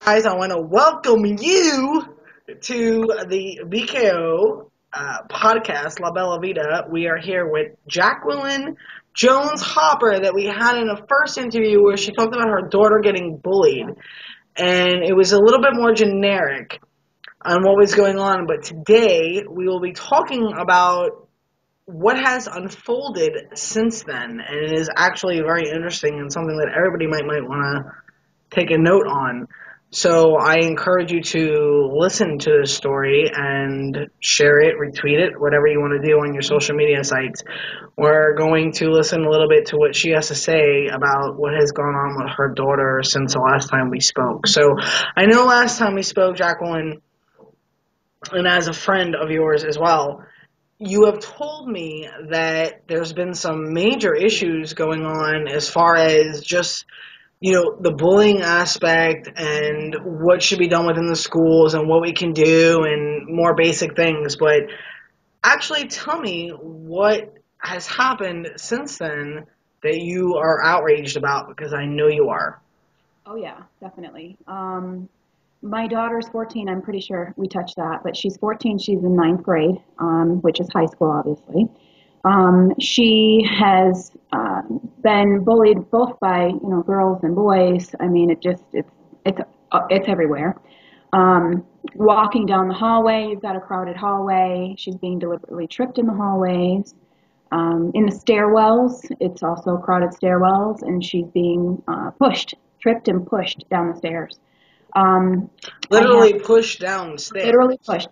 Guys, I want to welcome you to the BKO podcast, La Bella Vida. We are here with Jacqueline Jones Hopper that we had in a first interview where she talked about her daughter getting bullied. And it was a little bit more generic on what was going on. But today we will be talking about what has unfolded since then. And it is actually very interesting and something that everybody might want to take a note on. So I encourage you to listen to this story and share it, retweet it, whatever you want to do on your social media sites. We're going to listen a little bit to what she has to say about what has gone on with her daughter since the last time we spoke. So I know last time we spoke, Jacqueline, and as a friend of yours as well, you have told me that there's been some major issues going on as far as just the bullying aspect and what should be done within the schools and what we can do and more basic things. But actually tell me what has happened since then that you are outraged about, because I know you are. Oh yeah, definitely. My daughter's 14. I'm pretty sure we touched that, but she's 14. She's in ninth grade, which is high school, obviously. She has been bullied both by girls and boys. I mean, it's everywhere. Walking down the hallway, you've got a crowded hallway. She's being deliberately tripped in the hallways. In the stairwells, it's also crowded stairwells, and she's being tripped and pushed down the stairs. Literally pushed downstairs. Literally pushed.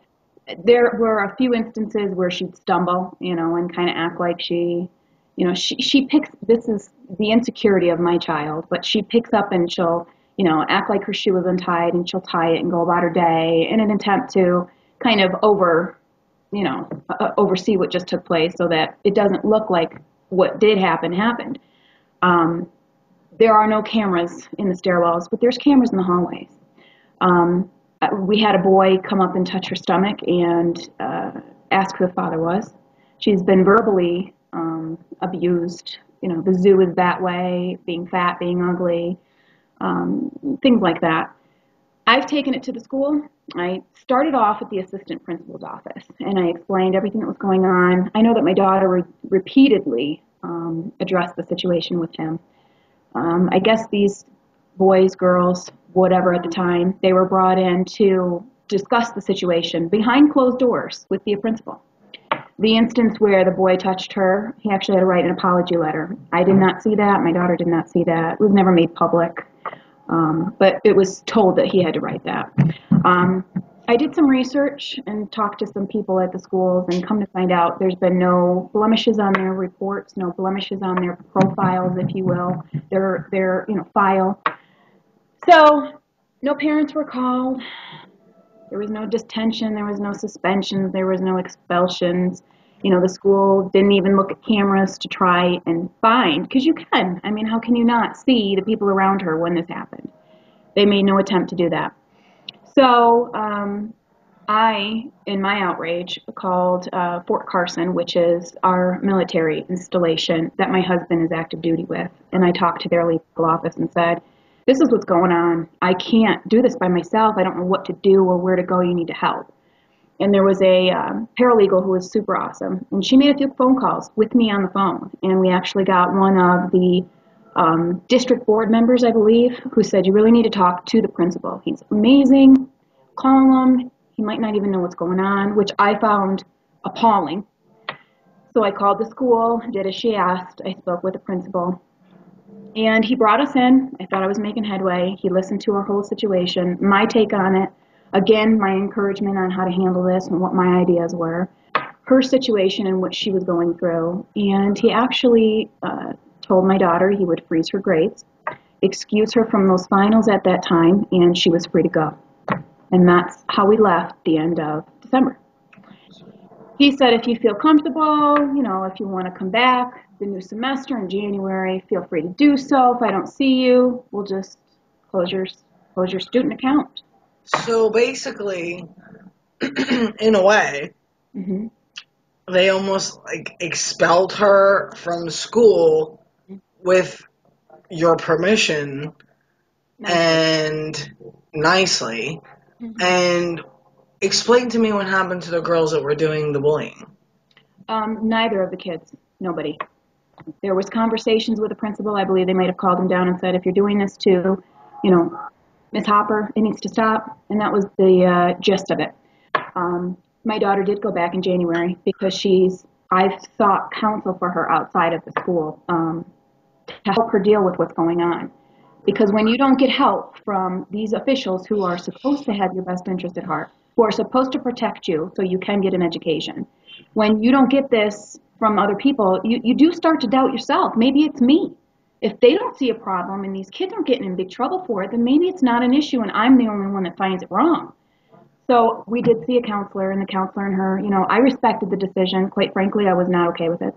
There were a few instances where she'd stumble, and kind of act like she picks, this is the insecurity of my child, but she picks up and she'll, act like her shoe was untied, and she'll tie it and go about her day in an attempt to kind of oversee what just took place so that it doesn't look like what did happen happened. There are no cameras in the stairwells, but there's cameras in the hallways. We had a boy come up and touch her stomach and ask who the father was. She's been verbally abused. The zoo is that way, being fat, being ugly, things like that. I've taken it to the school. I started off at the assistant principal's office, and I explained everything that was going on. I know that my daughter repeatedly addressed the situation with him. I guess these boys, girls, whatever at the time, they were brought in to discuss the situation behind closed doors with the principal. The instance where the boy touched her, he actually had to write an apology letter. I did not see that. My daughter did not see that. It was never made public, but it was told that he had to write that. I did some research and talked to some people at the schools, and come to find out there's been no blemishes on their reports, no blemishes on their profiles, if you will, their file. So no parents were called. There was no detention. There was no suspensions. There was no expulsions. The school didn't even look at cameras to try and find, because you can. I mean, how can you not see the people around her when this happened? They made no attempt to do that. So I, in my outrage, called Fort Carson, which is our military installation that my husband is active duty with. And I talked to their legal office and said, this is what's going on. I can't do this by myself. I don't know what to do or where to go. You need to help. And there was a paralegal who was super awesome. And she made a few phone calls with me on the phone. And we actually got one of the district board members, I believe, who said, you really need to talk to the principal. He's amazing. Call him. He might not even know what's going on, which I found appalling. So I called the school, did as she asked. I spoke with the principal. And he brought us in. I thought I was making headway. He listened to our whole situation, my take on it, again, my encouragement on how to handle this and what my ideas were, her situation and what she was going through. And he actually told my daughter he would freeze her grades, excuse her from those finals at that time, and she was free to go. And that's how we left the end of December. He said, if you feel comfortable, if you want to come back the new semester in January, feel free to do so. If I don't see you, we'll just close your student account. So basically, in a way, Mm-hmm. they almost expelled her from school with your permission. Nice. And nicely, Mm-hmm. and explain to me what happened to the girls that were doing the bullying. Neither of the kids, nobody. There was conversations with the principal. I believe they might have called him down and said, if you're doing this to, Miss Hopper, it needs to stop. And that was the gist of it. My daughter did go back in January because I've sought counsel for her outside of the school to help her deal with what's going on. Because when you don't get help from these officials who are supposed to have your best interest at heart, who are supposed to protect you so you can get an education, when you don't get this from other people, you do start to doubt yourself. Maybe it's me. If they don't see a problem and these kids aren't getting in big trouble for it, then maybe it's not an issue and I'm the only one that finds it wrong. So we did see a counselor, and the counselor and her, I respected the decision. Quite frankly, I was not okay with it.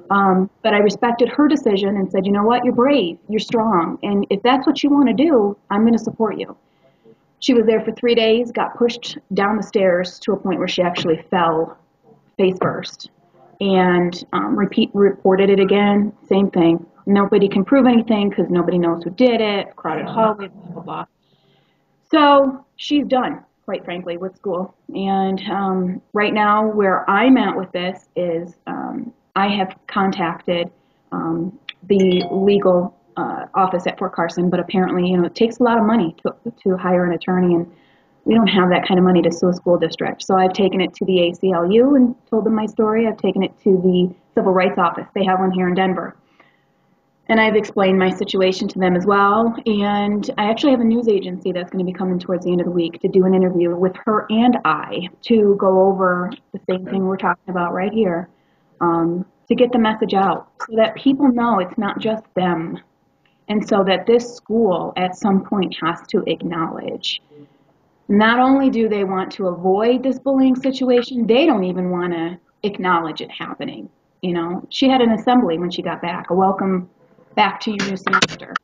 But I respected her decision and said, you know what, you're brave, you're strong, and if that's what you want to do, I'm going to support you. She was there for 3 days, got pushed down the stairs to a point where she actually fell face first, and reported it again, same thing. Nobody can prove anything because nobody knows who did it, crowded hallway, blah, blah, blah. So she's done, quite frankly, with school. And right now, where I'm at with this is I have contacted the legal office at Fort Carson, but apparently, it takes a lot of money to hire an attorney, and we don't have that kind of money to sue a school district. So I've taken it to the ACLU and told them my story. I've taken it to the Civil Rights Office. They have one here in Denver. And I've explained my situation to them as well. And I actually have a news agency that's going to be coming towards the end of the week to do an interview with her and I to go over the same thing we're talking about right here, to get the message out so that people know it's not just them. And so that this school at some point has to acknowledge, not only do they want to avoid this bullying situation, they don't even want to acknowledge it happening. She had an assembly when she got back, a welcome back to your new semester.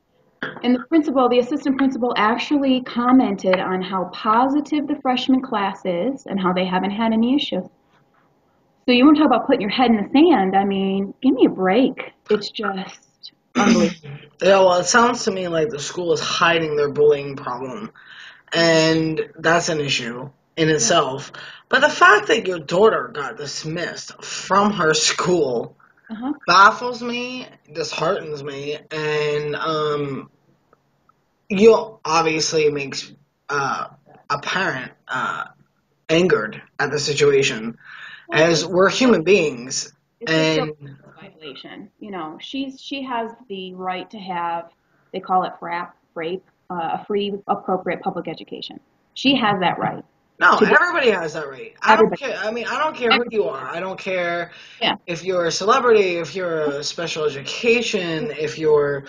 And the assistant principal actually commented on how positive the freshman class is and how they haven't had any issues. So you want to talk about putting your head in the sand? I mean, give me a break. It's just unbelievable. Yeah, well, it sounds to me like the school is hiding their bullying problem, and that's an issue in itself. But the fact that your daughter got dismissed from her school baffles me, disheartens me, and obviously makes a parent angered at the situation, as we're human beings. It's a civil rights violation. She has the right to have, they call it FRAP, a free, appropriate public education. She has that right. No, everybody has that right. I don't care. I mean, I don't care who Everybody. you are. I don't care Yeah. if you're a celebrity, if you're a special education, if you're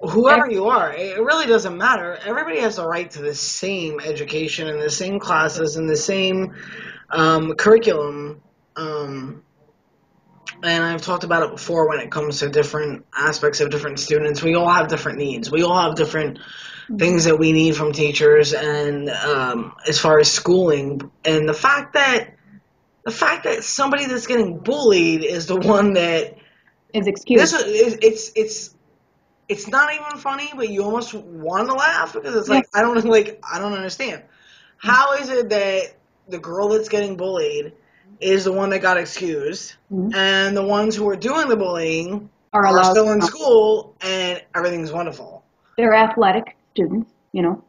whoever you are. It really doesn't matter. Everybody has the right to the same education and the same classes and the same curriculum. And I've talked about it before when it comes to different aspects of different students. We all have different needs. We all have different things that we need from teachers, and as far as schooling. And the fact that somebody that's getting bullied is the one that is excused. It's not even funny, but you almost want to laugh because it's like I don't understand. How is it that the girl that's getting bullied is the one that got excused, and the ones who are doing the bullying are still in school, and everything's wonderful? They're athletic students.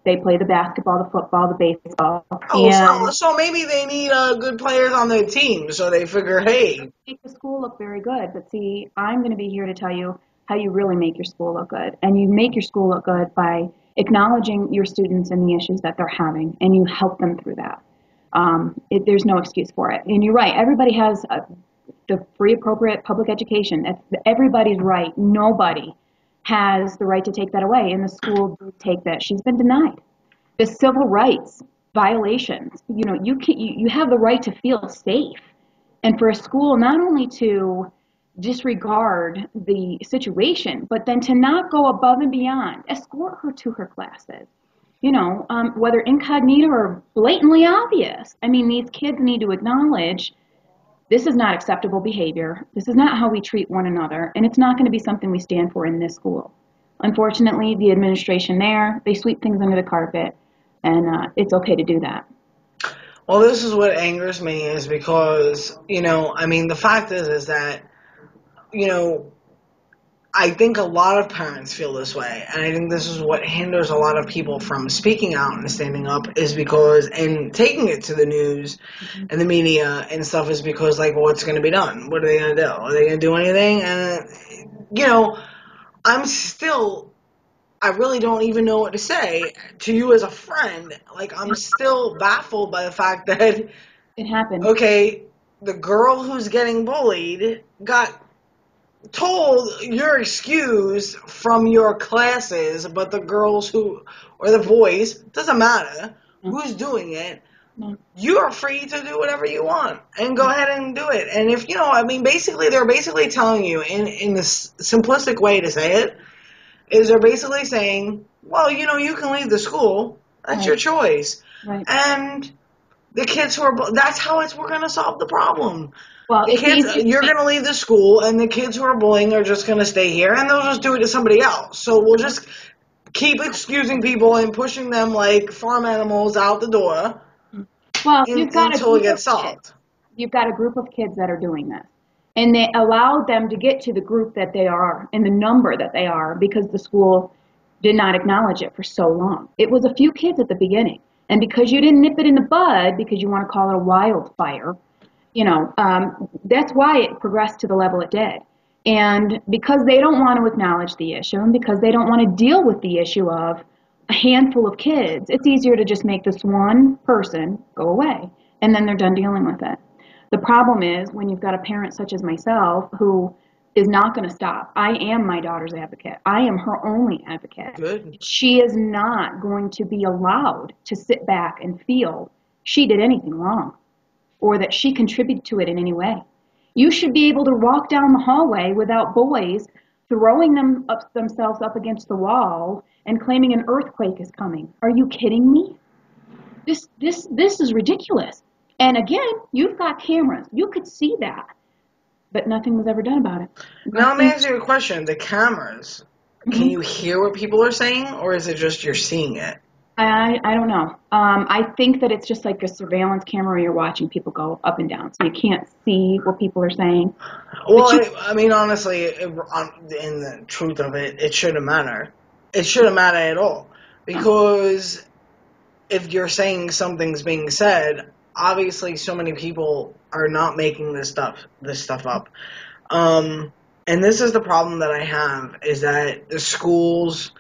They play the basketball, the football, the baseball. So maybe they need good players on their team, so they figure, hey. Make the school look very good. But see, I'm going to be here to tell you how you really make your school look good. And you make your school look good by acknowledging your students and the issues that they're having, and you help them through that. There's no excuse for it. And you're right, everybody has the free, appropriate public education. That's everybody's right. Nobody has the right to take that away, and the school did take that. She's been denied. The civil rights violations, you have the right to feel safe. And for a school not only to disregard the situation, but then to not go above and beyond, escort her to her classes, whether incognito or blatantly obvious. I mean, these kids need to acknowledge this is not acceptable behavior. This is not how we treat one another, and it's not going to be something we stand for in this school. Unfortunately, the administration there, they sweep things under the carpet, and it's okay to do that. Well, this is what angers me is because, I mean, the fact is that, you know, I think a lot of parents feel this way, and I think this is what hinders a lot of people from speaking out and standing up is because, and taking it to the news and the media and stuff is because, like, what's going to be done? What are they going to do? Are they going to do anything? And, I'm still, I really don't even know what to say to you as a friend. Like, I'm still baffled by the fact that, It happened. okay, the girl who's getting bullied got told you're excused from your classes, but the girls or the boys, doesn't matter who's doing it, you are free to do whatever you want and go ahead and do it. And if, basically, they're basically telling you in this simplistic way to say it, is they're basically saying, well, you can leave the school. That's your choice. Right. And the kids that's how we're going to solve the problem. Well, The kids, you're going to leave the school, and the kids who are bullying are just going to stay here, and they'll just do it to somebody else. So we'll just keep excusing people and pushing them like farm animals out the door until it gets solved. You've got a group of kids that are doing this. And they allowed them to get to the group that they are and the number that they are because the school did not acknowledge it for so long. It was a few kids at the beginning. And because you didn't nip it in the bud, because you want to call it a wildfire, that's why it progressed to the level it did. And because they don't want to acknowledge the issue and because they don't want to deal with the issue of a handful of kids, it's easier to just make this one person go away. And then they're done dealing with it. The problem is when you've got a parent such as myself who is not going to stop. I am my daughter's advocate. I am her only advocate. Good. She is not going to be allowed to sit back and feel she did anything wrong or that she contributed to it in any way. You should be able to walk down the hallway without boys throwing themselves up against the wall and claiming an earthquake is coming. Are you kidding me? This is ridiculous. And again, you've got cameras. You could see that. But nothing was ever done about it. Now, let me ask you a question. The cameras, can you hear what people are saying, or is it just you're seeing it? I don't know. I think that it's just like a surveillance camera where you're watching people go up and down, so you can't see what people are saying. Well, honestly, in the truth of it, it shouldn't matter. It shouldn't matter at all. Because if you're saying something's being said, obviously so many people are not making this stuff up. And this is the problem that I have, is that the schools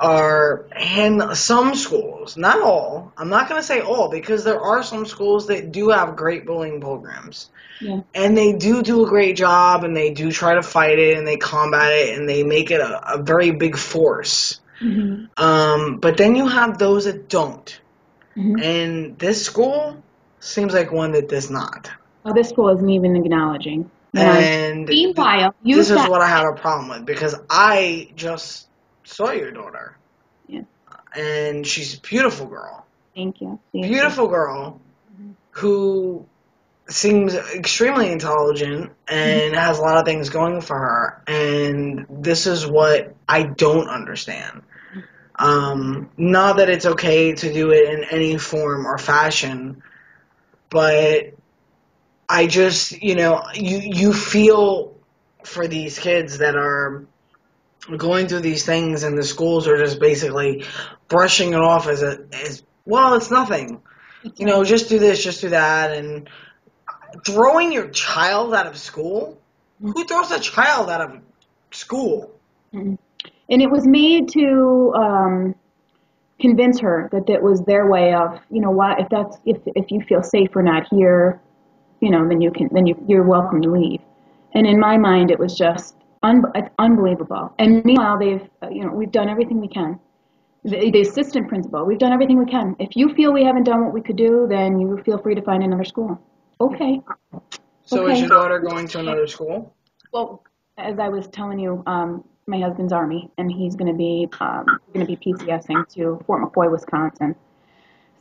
some schools, not all, I'm not going to say all, because there are some schools that do have great bullying programs. Yeah. And they do a great job, and they do try to fight it, and they combat it, and they make it a very big force. Mm-hmm. But then you have those that don't. Mm-hmm. And this school seems like one that does not. Well, this school isn't even acknowledging. And meanwhile, this is what I have a problem with, because I just saw your daughter. Yeah. And she's a beautiful girl. Thank you. Beautiful girl who seems extremely intelligent and has a lot of things going for her. And this is what I don't understand. Not that it's okay to do it in any form or fashion, but I just, you feel for these kids that are going through these things, and the schools are just basically brushing it off as well, it's nothing. Just do this, just do that, and throwing your child out of school? Who throws a child out of school? Mm-hmm. And it was made to convince her that that was their way of, what, if you feel safe or not here, then you're welcome to leave. And in my mind, it was just unbelievable. And meanwhile, we've done everything we can. The assistant principal, we've done everything we can. If you feel we haven't done what we could do, then you feel free to find another school. Okay. So is your daughter going to another school? Well, as I was telling you, my husband's Army, and he's going to be PCSing to Fort McCoy, Wisconsin.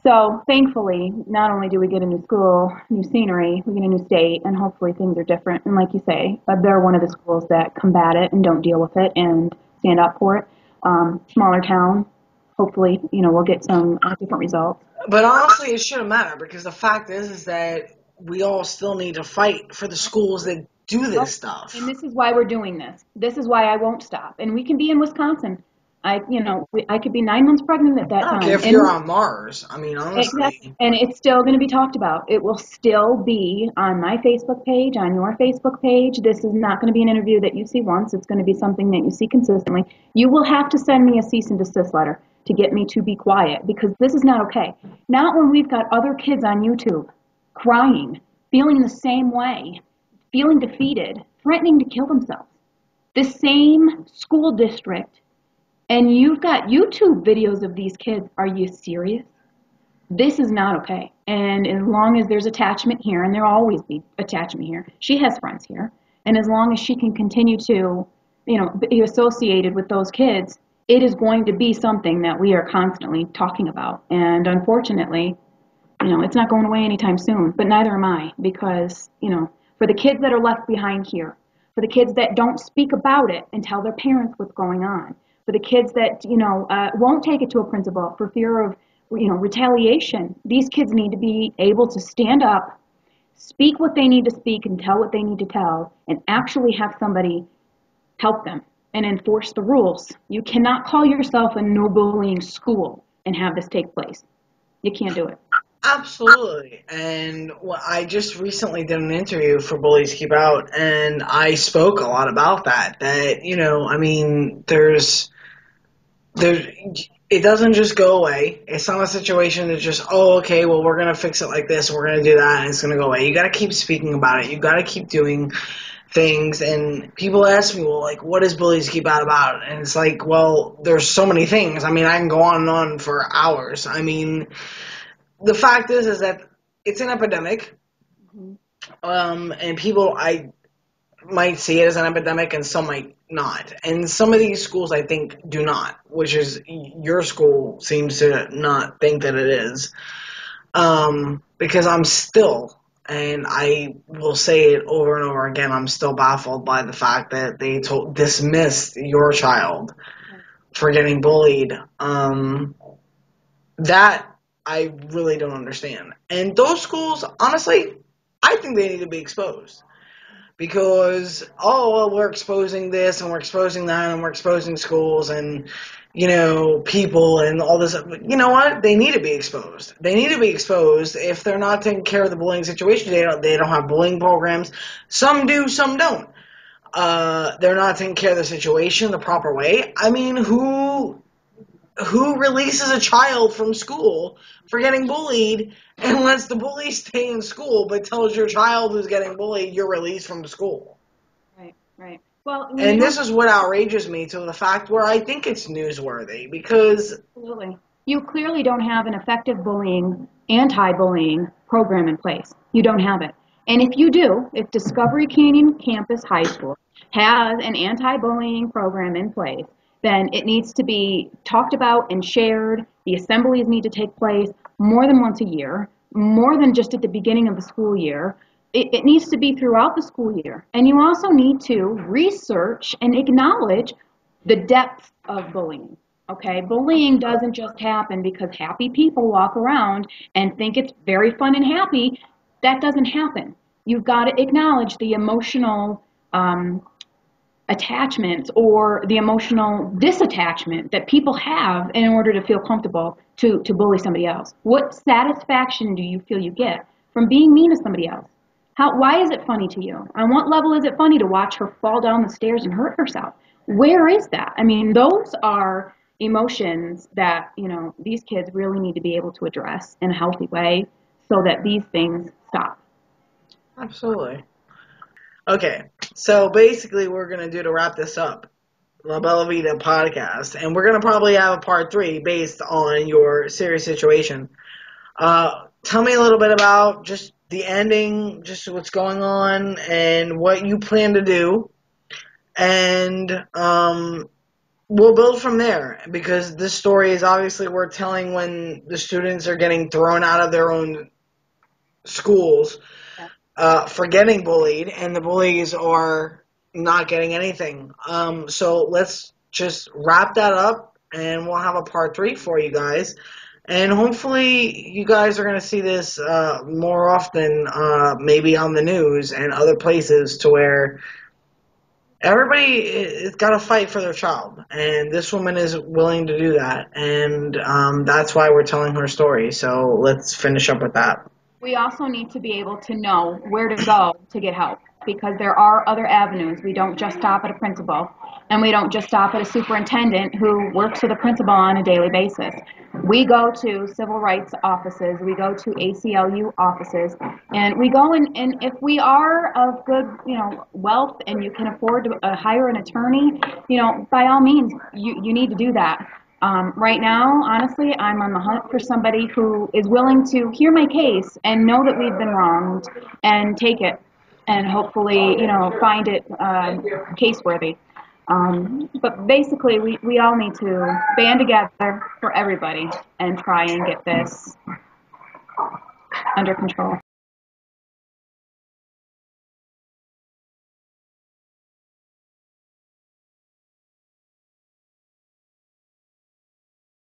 So thankfully, not only do we get a new school, new scenery, we get a new state, and hopefully things are different. And like you say, they're one of the schools that combat it and don't deal with it, and stand up for it. Smaller town, hopefully, we'll get some different results. But honestly, it shouldn't matter because the fact is that we all still need to fight for the schools that do this stuff. And this is why we're doing this. This is why I won't stop. And we can be in Wisconsin. I could be 9 months pregnant at that I don't time. care if you're on Mars. I mean, honestly. Exactly. And it's still going to be talked about. It will still be on my Facebook page, on your Facebook page. This is not going to be an interview that you see once. It's going to be something that you see consistently. You will have to send me a cease and desist letter to get me to be quiet because this is not okay. Not when we've got other kids on YouTube crying, feeling the same way, feeling defeated, threatening to kill themselves. The same school district, and you've got YouTube videos of these kids. Are you serious? This is not okay. And as long as there's attachment here, and there'll always be attachment here, she has friends here. And as long as she can continue to, be associated with those kids, it is going to be something that we are constantly talking about. And unfortunately, it's not going away anytime soon, but neither am I because, for the kids that are left behind here, for the kids that don't speak about it and tell their parents what's going on, for the kids that, won't take it to a principal for fear of, retaliation, these kids need to be able to stand up, speak what they need to speak and tell what they need to tell, and actually have somebody help them and enforce the rules. You cannot call yourself a no bullying school and have this take place. You can't do it. Absolutely. And I just recently did an interview for Bullies Keep Out, and I spoke a lot about that. That, I mean, it doesn't just go away. It's not a situation that's just, okay, well, we're going to fix it like this, we're going to do that, and it's going to go away. You got to keep speaking about it. You got to keep doing things. And people ask me, well, like, what does Bullies Keep Out about? And it's like, well, there's so many things. I mean, I can go on and on for hours. I mean, the fact is that it's an epidemic. And people, I might see it as an epidemic and some might not. And some of these schools, I think, do not, which is your school seems to not think that it is. Because I'm still, and I will say it over and over again, I'm still baffled by the fact that they dismissed your child for getting bullied. That I really don't understand. And those schools, honestly, I think they need to be exposed. Because, well, we're exposing this and we're exposing that and we're exposing schools and, people and all this. You know what? They need to be exposed. They need to be exposed. If they're not taking care of the bullying situation, they don't have bullying programs. Some do, some don't. They're not taking care of the situation the proper way. I mean, who releases a child from school for getting bullied and lets the bully stay in school but tells your child who's getting bullied you're released from school? Right. Well, and this is what outrages me to the fact where I think it's newsworthy because... Absolutely. You clearly don't have an effective anti-bullying program in place. You don't have it. And if you do, if Discovery Canyon Campus High School has an anti-bullying program in place, then it needs to be talked about and shared. The assemblies need to take place more than once a year, more than just at the beginning of the school year. It needs to be throughout the school year. And you also need to research and acknowledge the depth of bullying. Okay, bullying doesn't just happen because happy people walk around and think it's very fun and happy. That doesn't happen. You've got to acknowledge the emotional attachment or the emotional disattachment that people have in order to feel comfortable to bully somebody else. What satisfaction do you feel you get from being mean to somebody else? Why is it funny to you? On what level is it funny to watch her fall down the stairs and hurt herself? Where is that? I mean, those are emotions that, these kids really need to be able to address in a healthy way so that these things stop. Absolutely. Okay, so basically we're going to do to wrap this up, La Bella Vita podcast, and we're going to probably have a part 3 based on your serious situation. Tell me a little bit about just the ending, just what's going on, and what you plan to do, and we'll build from there, because this story is obviously worth telling when the students are getting thrown out of their own schools for getting bullied, and the bullies are not getting anything. So let's just wrap that up, and we'll have a part 3 for you guys. And hopefully, you guys are going to see this more often, maybe on the news and other places, to where everybody has got to fight for their child. And this woman is willing to do that. And that's why we're telling her story. So let's finish up with that. We also need to be able to know where to go to get help, because there are other avenues. We don't just stop at a principal, and we don't just stop at a superintendent who works with a principal on a daily basis. We go to civil rights offices, we go to ACLU offices, and we go and if we are of good, wealth, and you can afford to hire an attorney, by all means, you need to do that. Right now, honestly, I'm on the hunt for somebody who is willing to hear my case and know that we've been wronged and take it and hopefully, find it caseworthy. But basically, we all need to band together for everybody and try and get this under control.